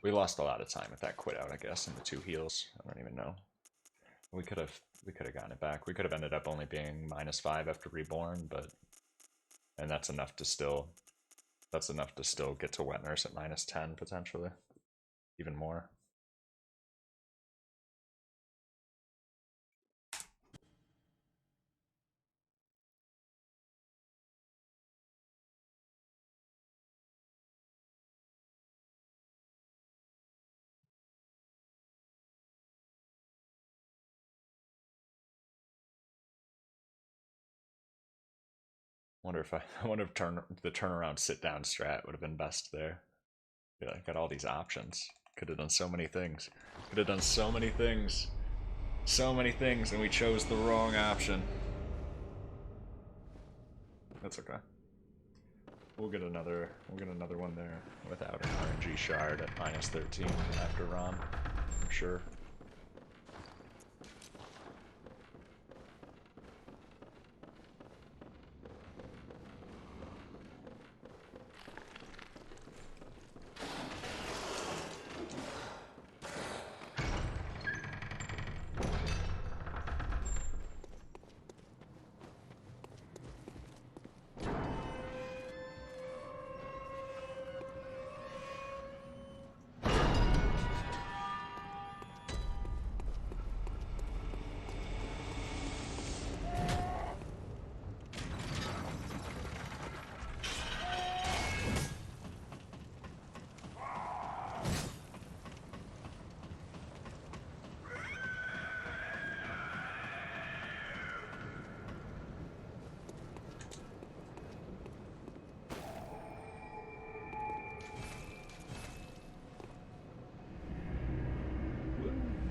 We lost a lot of time with that quit out, I guess, and the 2 heals. I don't even know. We could have gotten it back. We could have ended up only being -5 after Reborn, but and that's enough to still get to Wet Nurse at -10 potentially, even more. Wonder if I wonder if the turnaround sit down strat would have been best there. Yeah, I got all these options. Could have done so many things. Could have done so many things. So many things, and we chose the wrong option. That's okay. We'll get another one there without an RNG shard at -13 after Ron, I'm sure.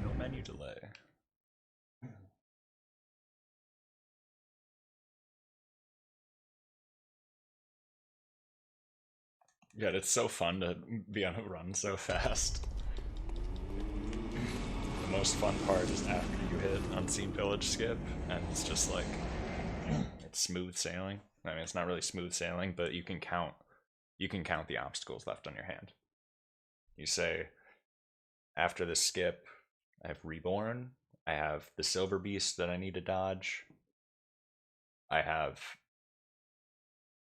No menu delay. Yeah, it's so fun to be on a run so fast. The most fun part is after you hit Unseen Village skip, and it's just like, it's smooth sailing. I mean, it's not really smooth sailing, but you can count the obstacles left on your hand. You say, after the skip, I have Reborn, I have the Silver Beast that I need to dodge, I have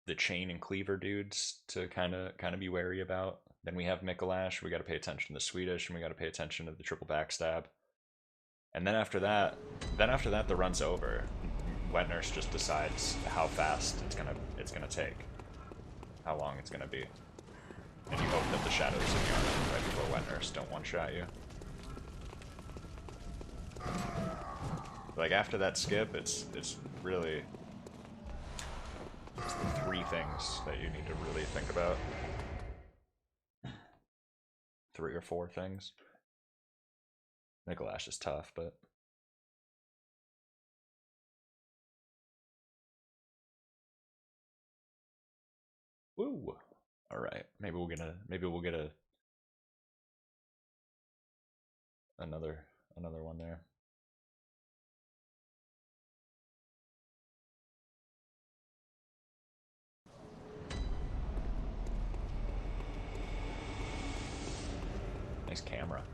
the Chain and Cleaver dudes to kind of be wary about. Then we have Mikolash. We got to pay attention to the Swedish, and we got to pay attention to the triple backstab. And then after that, the run's over. Wet Nurse just decides how fast it's gonna take, how long it's gonna be, and you hope that the shadows of your army right before Wet Nurse don't one-shot you. Like after that skip, it's really it's the 3 things that you need to really think about. 3 or 4 things. Mikolash is tough, but woo. All right, maybe we'll get another one there. Nice camera.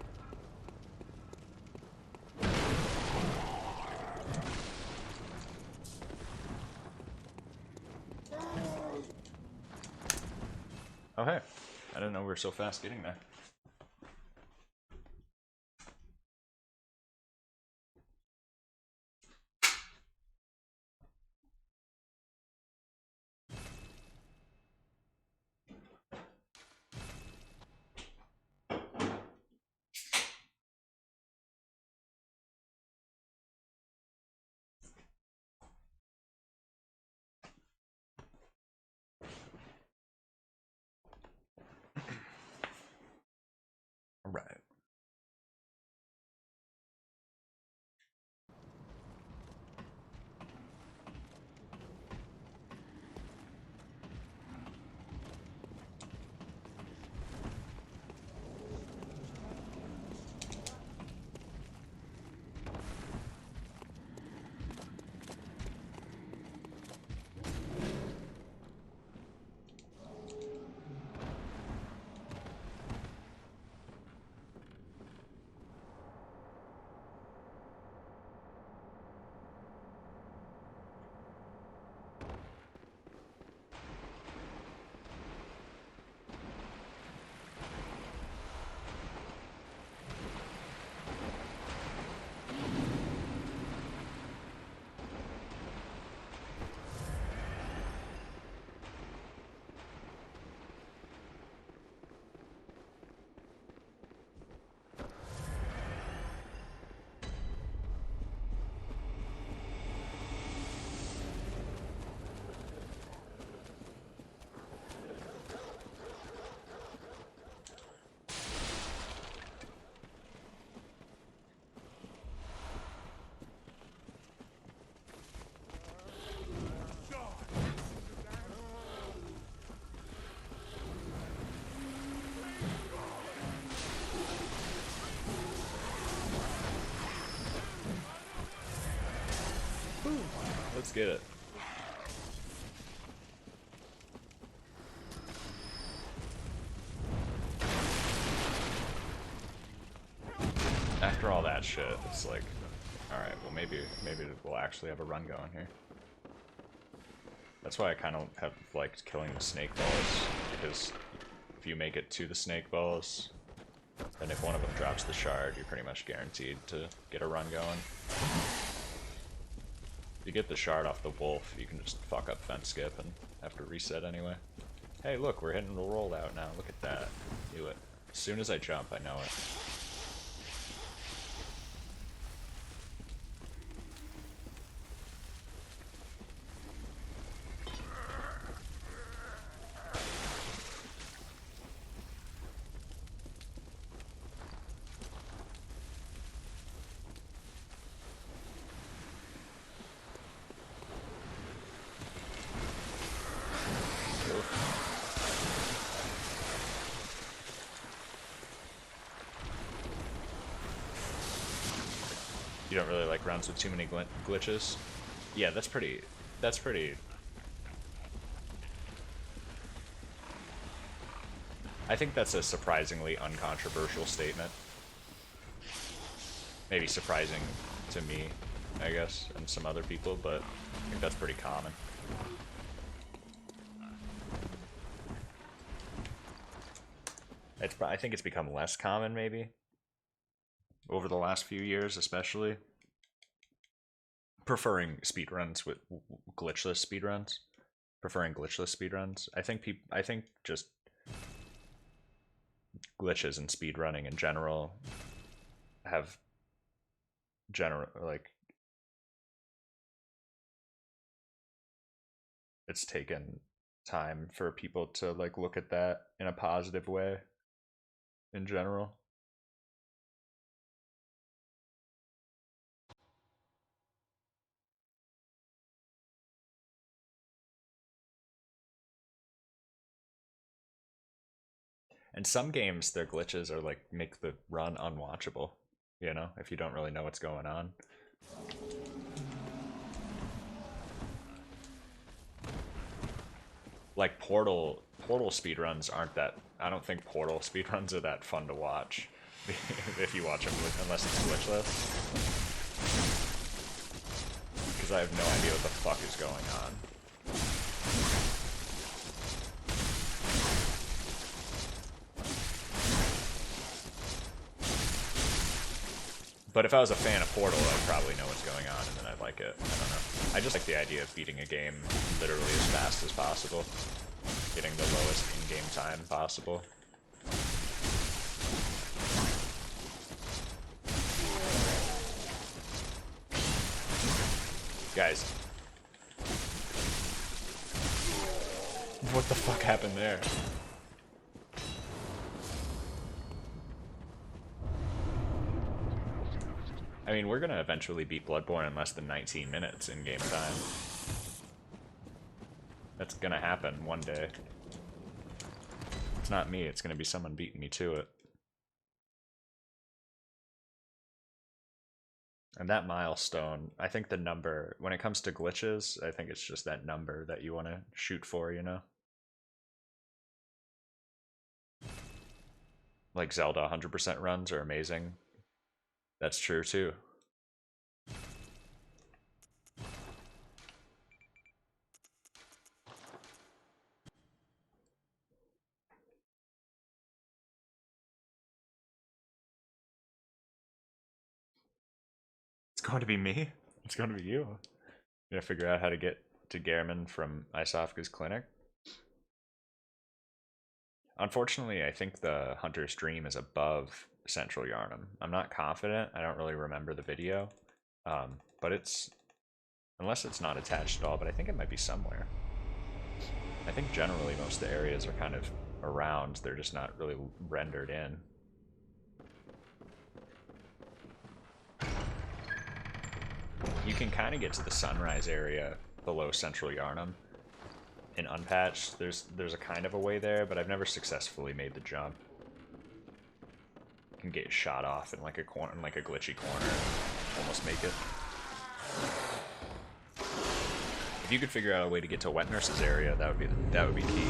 Oh hey, I didn't know we were so fast getting there. get it. After all that shit, it's like, alright, well maybe we'll actually have a run going here. That's why I kind of have liked killing the snake balls, because if you make it to the snake balls, then if one of them drops the shard, you're pretty much guaranteed to get a run going. If you get the shard off the wolf, you can just fuck up fence skip and have to reset anyway. Hey look, we're hitting the rollout now, look at that. Do it. As soon as I jump, I know it. You don't really like rounds with too many glitches? Yeah, that's pretty... I think that's a surprisingly uncontroversial statement. Maybe surprising to me, I guess, and some other people, but I think that's pretty common. I think it's become less common, maybe, over the last few years, especially. Preferring speedruns with glitchless speedruns. Preferring glitchless speedruns. I think just glitches and speedrunning in general have it's taken time for people to like look at that in a positive way in general. And some games, their glitches are like make the run unwatchable, you know, if you don't really know what's going on. Like Portal speedruns aren't that, I don't think Portal speedruns are that fun to watch if you watch them unless it's glitchless. Because I have no idea what the fuck is going on. But if I was a fan of Portal, I'd probably know what's going on, and then I'd like it. I don't know. I just like the idea of beating a game literally as fast as possible. Getting the lowest in-game time possible. Guys. What the fuck happened there? I mean, we're gonna eventually beat Bloodborne in less than 19 minutes in game time. That's gonna happen one day. It's not me, it's gonna be someone beating me to it. And that milestone, I think the number, when it comes to glitches, I think it's just that number that you want to shoot for, you know? Like Zelda 100% runs are amazing. That's true too. It's going to be me. It's going to be you. You gotta figure out how to get to Gehrman from Isofka's clinic. Unfortunately, I think the Hunter's Dream is above Central Yarnum. I'm not confident. I don't really remember the video. But it's... Unless it's not attached at all, but I think it might be somewhere. I think generally most of the areas are kind of around. They're just not really rendered in. You can kind of get to the sunrise area below Central Yarnum in Unpatched. There's a kind of a way there, but I've never successfully made the jump. You can get shot off in like a corner, in like a glitchy corner, almost make it. If you could figure out a way to get to Wet Nurse's area, that would be key.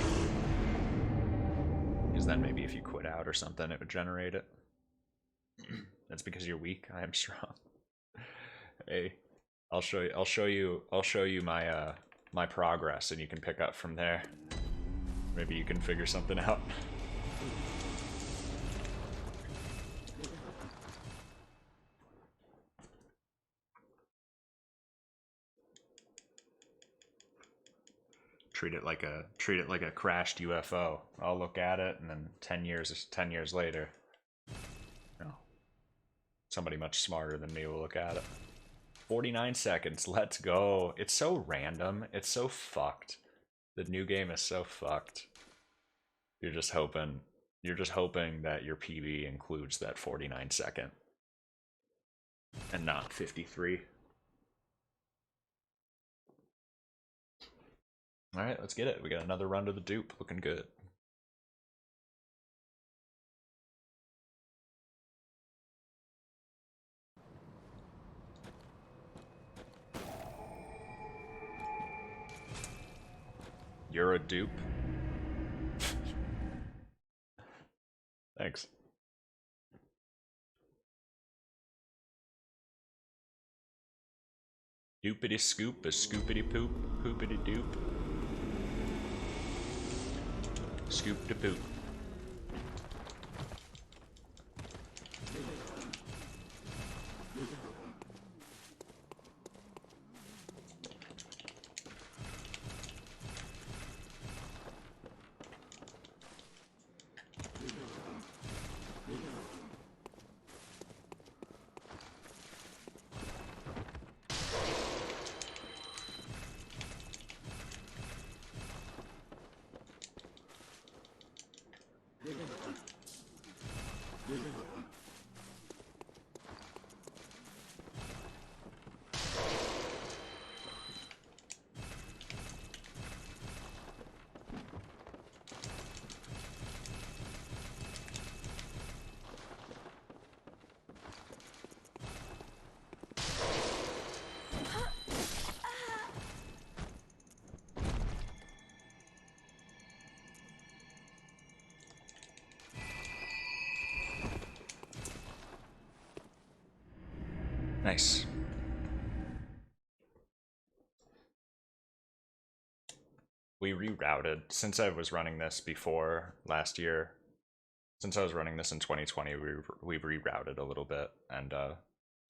Because then maybe if you quit out or something, it would generate it. That's because you're weak. I am strong. Hey, I'll show you my my progress, and you can pick up from there. Maybe you can figure something out. Treat it like a crashed UFO. I'll look at it, and then 10 years later, you know, somebody much smarter than me will look at it. 49 seconds. Let's go. It's so random. It's so fucked. The new game is so fucked. You're just hoping that your PB includes that 49 second and not 53. All right, let's get it. We got another run to the dupe. Looking good. You're a dupe. Thanks. Doopity scoop, a scoopity poop, poopity doop. Scoop to poop. Nice. We rerouted, since I was running this before last year, since I was running this in 2020, we rerouted a little bit, and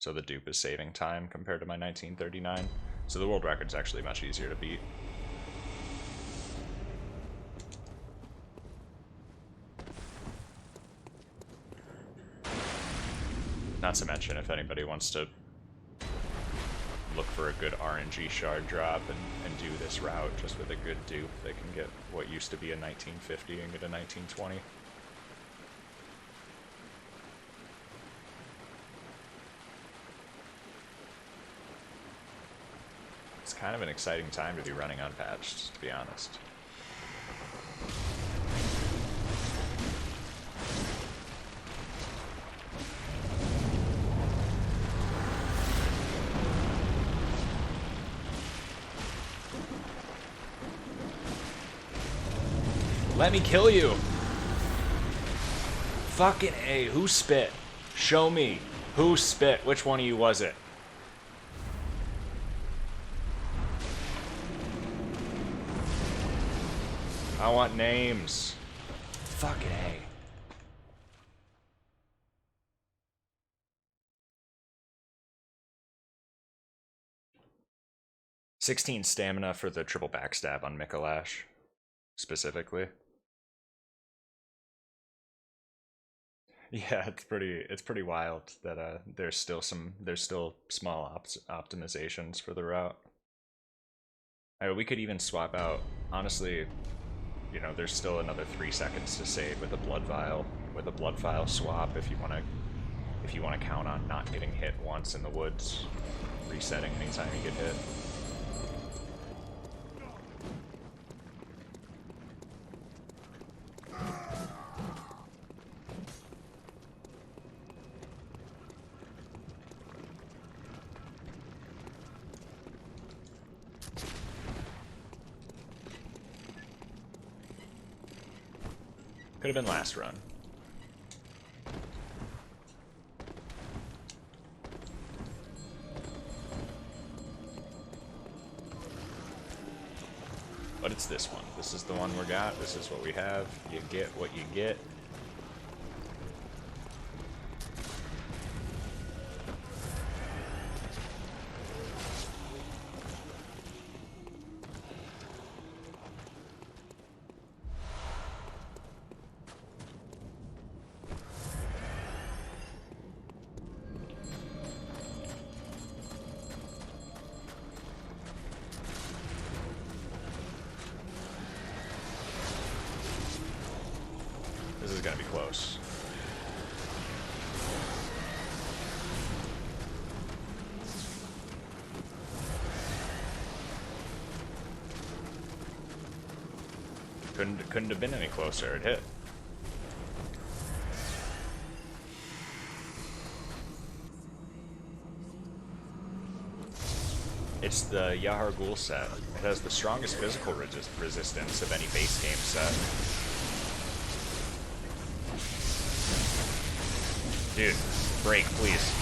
so the dupe is saving time compared to my 1939. So the world record's actually much easier to beat. Not to mention, if anybody wants to look for a good RNG shard drop and do this route just with a good dupe, they can get what used to be a 1950 and get a 1920. It's kind of an exciting time to be running unpatched, to be honest. Let me kill you! Fucking A, who spit? Show me. Who spit? Which one of you was it? I want names. Fucking A. $16 stamina for the triple backstab on Mikolash, specifically. Yeah, it's pretty wild that there's still small optimizations for the route. We could even swap out, honestly, you know, there's still another 3 seconds to save with a blood vial swap if you want to count on not getting hit once in the woods, resetting anytime you get hit. Could have been last run. But it's this one. This is the one we got. This is what we have. You get what you get. This is gonna be close. Couldn't have been any closer. It hit. It's the Yahar Ghul set. It has the strongest physical resistance of any base game set. Dude, break, please.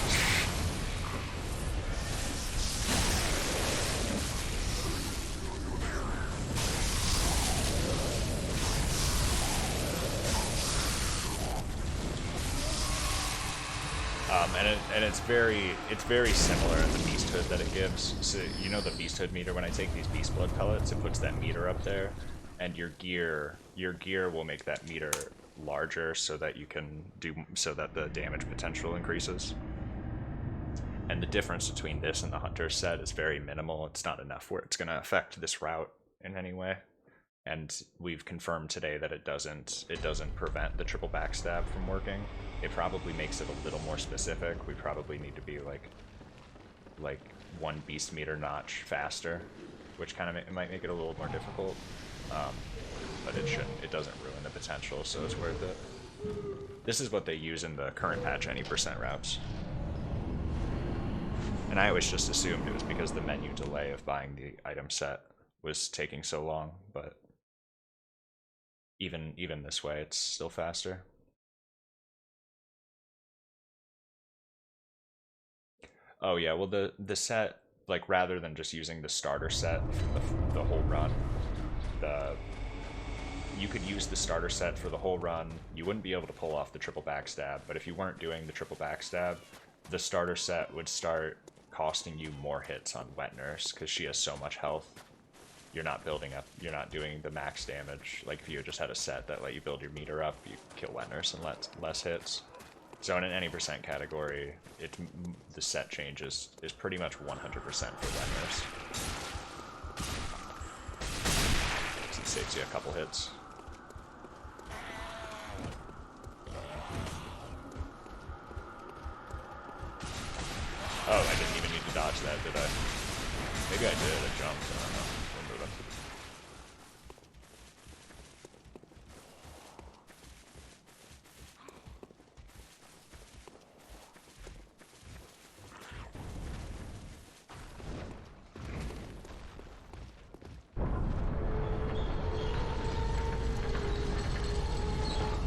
And it's very similar in the beast hood that it gives. So you know the beast hood meter. When I take these beast blood pellets, it puts that meter up there, and your gear will make that meter larger so that you can that the damage potential increases. And the difference between this and the hunter set is very minimal. It's not enough where it's going to affect this route in any way. And we've confirmed today that it doesn't prevent the triple backstab from working. It probably makes it a little more specific. We probably need to be like one beast meter notch faster, which kind of it might make it a little more difficult. But it shouldn't. It doesn't ruin the potential, so it's worth it. This is what they use in the current patch any percent routes. And I always just assumed it was because the menu delay of buying the item set was taking so long, but even this way, it's still faster. Oh yeah, well the set, like rather than just using the starter set for the whole run, you could use the starter set for the whole run. You wouldn't be able to pull off the triple backstab, but if you weren't doing the triple backstab, the starter set would start costing you more hits on Wet Nurse because she has so much health. You're not doing the max damage. Like if you just had a set that let you build your meter up, you kill Wet Nurse and less hits. So in an any percent category, the set change is pretty much 100% for Wet Nurse. It saves you a couple hits. Oh, I didn't even need to dodge that, did I? Maybe I did. I jumped. I don't know.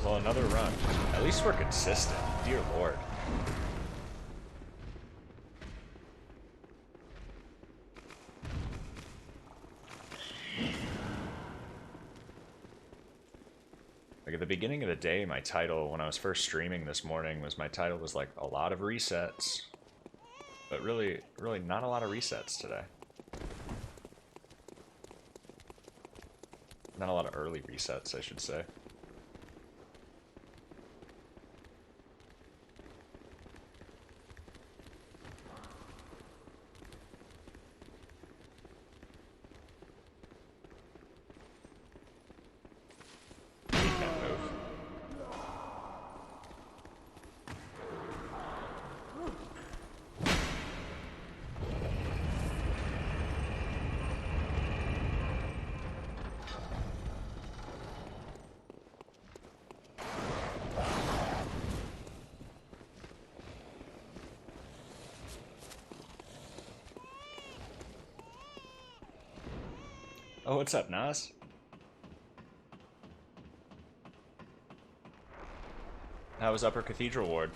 Well, another run. At least we're consistent. Dear Lord. Like at the beginning of the day, my title, when I was first streaming this morning, my title was like a lot of resets. But really not a lot of resets today. Not a lot of early resets, I should say. Oh, what's up, Nas? How was Upper Cathedral Ward?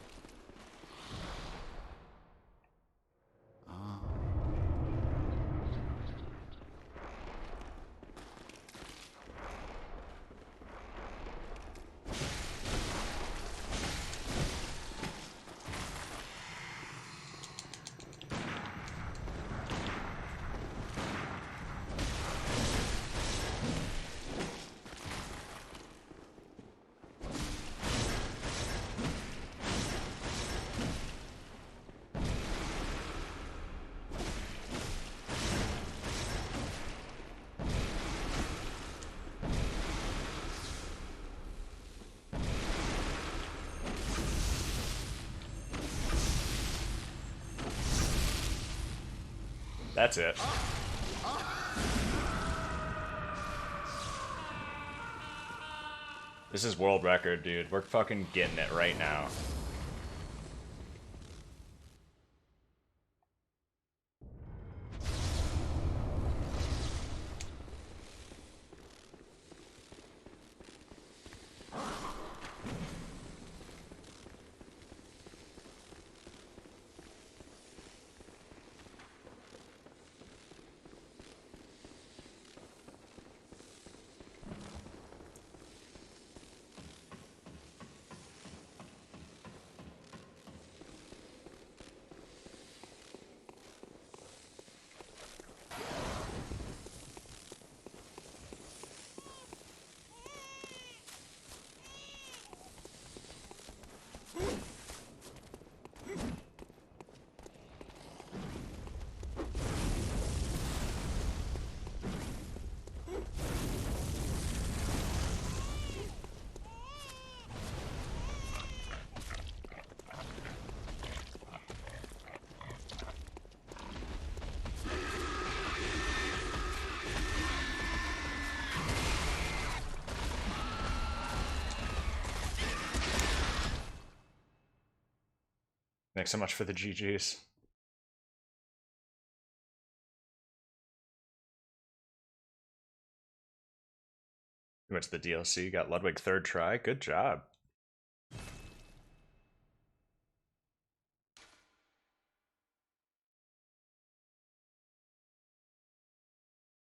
That's it. This is world record, dude. We're fucking getting it right now. Thanks so much for the GGs. You went to the DLC, got Ludwig third try. Good job.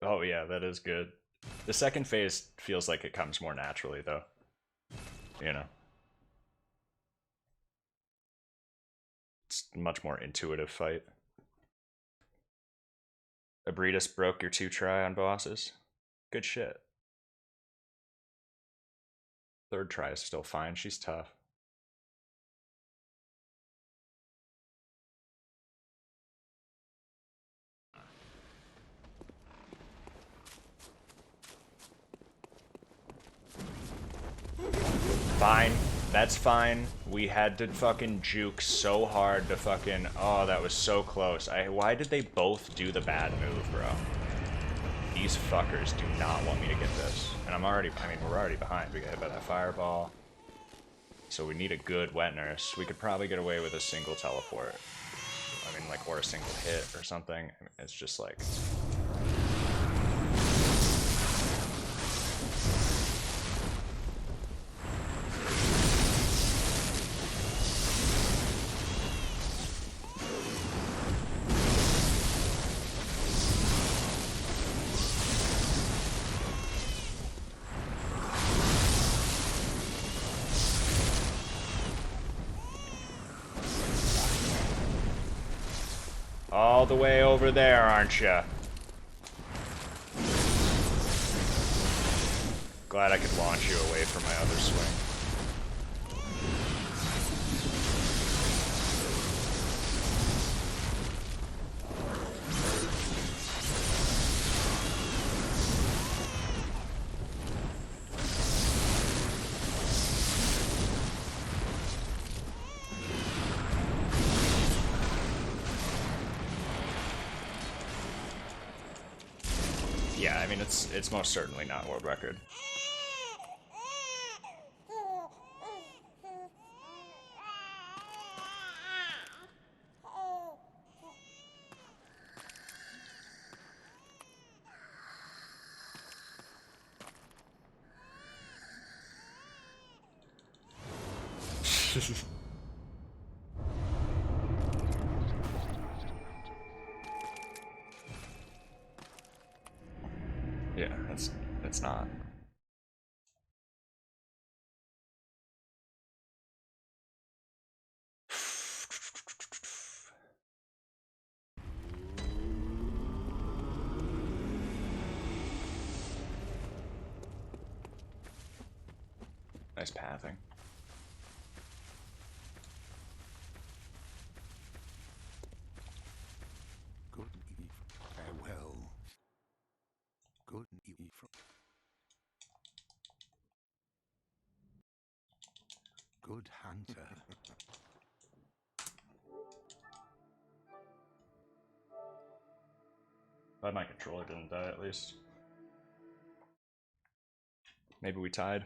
Oh yeah, that is good. The second phase feels like it comes more naturally, though. You know? It's a much more intuitive fight. Abritus broke your 2 try on bosses. Good shit. Third try is still fine. She's tough. Fine. That's fine. We had to fucking juke so hard to fucking... Oh, that was so close. Why did they both do the bad move, bro? These fuckers do not want me to get this. And I'm already... I mean, we're already behind. We got hit by that fireball. So we need a good wet nurse. We could probably get away with a single teleport. I mean, like, or a single hit or something. I mean, it's just like... All the way over there, aren't you? Glad I could launch you away from my other swing. Yeah, I mean, it's most certainly not world record. Yeah, it's not. Nice pathing. Good eve, farewell. Good eve. Good hunter. Glad my controller didn't die at least. Maybe we tied.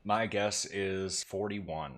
My guess is 41.